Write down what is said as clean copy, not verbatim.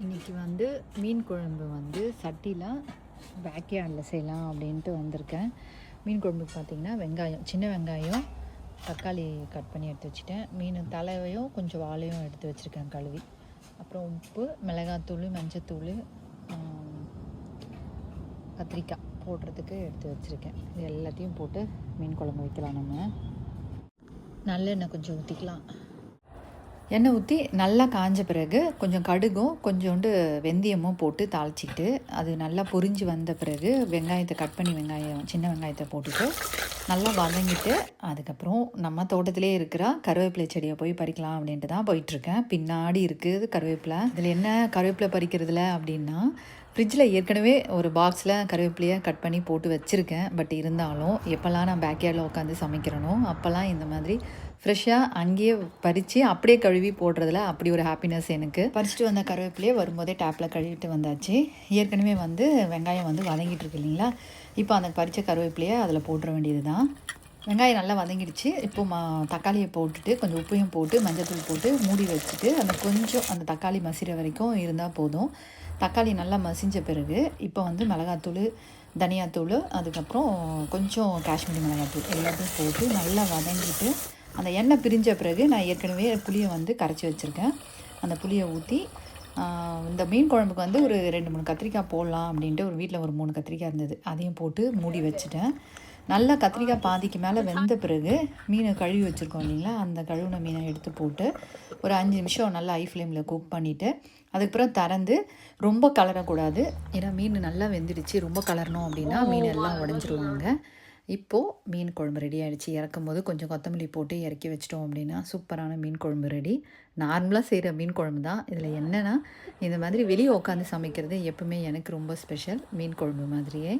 இன்றைக்கி வந்து மீன் குழம்பு வந்து சட்டியில் பேக்யார்டில் செய்யலாம் அப்படின்ட்டு வந்திருக்கேன். மீன் குழம்புக்கு பார்த்திங்கன்னா வெங்காயம், சின்ன வெங்காயம், தக்காளி கட் பண்ணி எடுத்து வச்சுட்டேன். மீன் தலைவையும் கொஞ்சம் வாழையும் எடுத்து வச்சுருக்கேன் கழுவி. அப்புறம் உப்பு, மிளகாத்தூள், மஞ்சத்தூள், கத்திரிக்காய் போடுறதுக்கு எடுத்து வச்சுருக்கேன். இது எல்லாத்தையும் போட்டு மீன் குழம்பு வைக்கலாம். நம்ம நல்லெண்ணெய் கொஞ்சம் ஊற்றிக்கலாம். எண்ணெய் ஊற்றி நல்லா காஞ்ச பிறகு கொஞ்சம் கடுகும் கொஞ்சோண்டு வெந்தயமும் போட்டு தாளிச்சிக்கிட்டு அது நல்லா பொரிஞ்சு வந்த பிறகு வெங்காயத்தை கட் பண்ணி சின்ன வெங்காயத்தை போட்டுட்டு நல்லா வதங்கிட்டு அதுக்கப்புறம் நம்ம தோட்டத்திலே இருக்கிற கருவேப்பிலை செடியை போய் பறிக்கலாம் அப்படின்ட்டு தான் போயிட்டுருக்கேன். பின்னாடி இருக்குது கருவேப்பிலை. இதில் என்ன கருவேப்பிலை பறிக்கிறதுல அப்படின்னா, ஃப்ரிட்ஜில் ஏற்கனவே ஒரு பாக்ஸில் கருவேப்பிலையை கட் பண்ணி போட்டு வச்சுருக்கேன். பட் இருந்தாலும் எப்போல்லாம் நான் பேக்யார்டில் உட்காந்து சமைக்கிறேனோ அப்போல்லாம் இந்த மாதிரி ஃப்ரெஷ்ஷாக அங்கேயே பறித்து அப்படியே கழுவி போடுறதுல அப்படி ஒரு ஹாப்பினஸ் எனக்கு. பறிச்சுட்டு வந்த கருவேப்பிலையே வரும்போதே டேப்பில் கழுவிட்டு வந்தாச்சு. ஏற்கனவே வந்து வெங்காயம் வந்து வதங்கிட்டு இருக்கு இல்லைங்களா, இப்போ அந்த பறித்த கருவேப்பிலையை அதில் போட்டுற வேண்டியது தான். வெங்காயம் நல்லா வதங்கிடுச்சு. இப்போ தக்காளியை போட்டுட்டு கொஞ்சம் உப்பையும் போட்டு மஞ்சத்தூள் போட்டு மூடி வச்சுட்டு கொஞ்சம் அந்த தக்காளி மசிகிற வரைக்கும் இருந்தால் போதும். தக்காளி நல்லா மசிஞ்ச பிறகு இப்போ வந்து மிளகாத்தூள், தனியாத்தூள், அதுக்கப்புறம் கொஞ்சம் காஷ்மீரி மிளகாத்தூள் எல்லாத்தையும் போட்டு நல்லா வதங்கிட்டு அந்த எண்ணெய் பிரிஞ்ச பிறகு நான் ஏற்கனவே புளியை வந்து கரைச்சி வச்சுருக்கேன். அந்த புளியை ஊற்றி இந்த மீன் குழம்புக்கு வந்து ஒரு 2-3 கத்திரிக்காய் போடலாம் அப்படின்ட்டு ஒரு வீட்டில் ஒரு 3 கத்திரிக்காய் இருந்தது. அதையும் போட்டு மூடி வச்சுட்டேன். நல்லா கத்திரிக்காய் பாதிக்கு மேலே வெந்த பிறகு மீனை கழுவி வச்சுருக்கோம் இல்லைங்களா, அந்த கழுவின மீனை எடுத்து போட்டு ஒரு 5 நிமிஷம் நல்லா ஹை ஃப்ளேமில் குக் பண்ணிவிட்டு அதுக்கப்புறம் திறந்து ரொம்ப கலரக்கூடாது. ஏன்னா மீன் நல்லா வெந்துடுச்சு. ரொம்ப கலரணும் அப்படின்னா மீன் எல்லாம் உடஞ்சிருவாங்க. இப்போது மீன் குழம்பு ரெடி ஆகிடுச்சு. இறக்கும்போது கொஞ்சம் கொத்தமல்லி போட்டு இறக்கி வச்சிட்டோம் அப்படின்னா சூப்பரான மீன் குழம்பு ரெடி. நார்மலாக செய்கிற மீன் குழம்பு தான். இதில் என்னென்னா, இந்த மாதிரி வெளியே உட்காந்து சமைக்கிறது எப்பவுமே எனக்கு ரொம்ப ஸ்பெஷல். மீன் குழம்பு மாதிரியே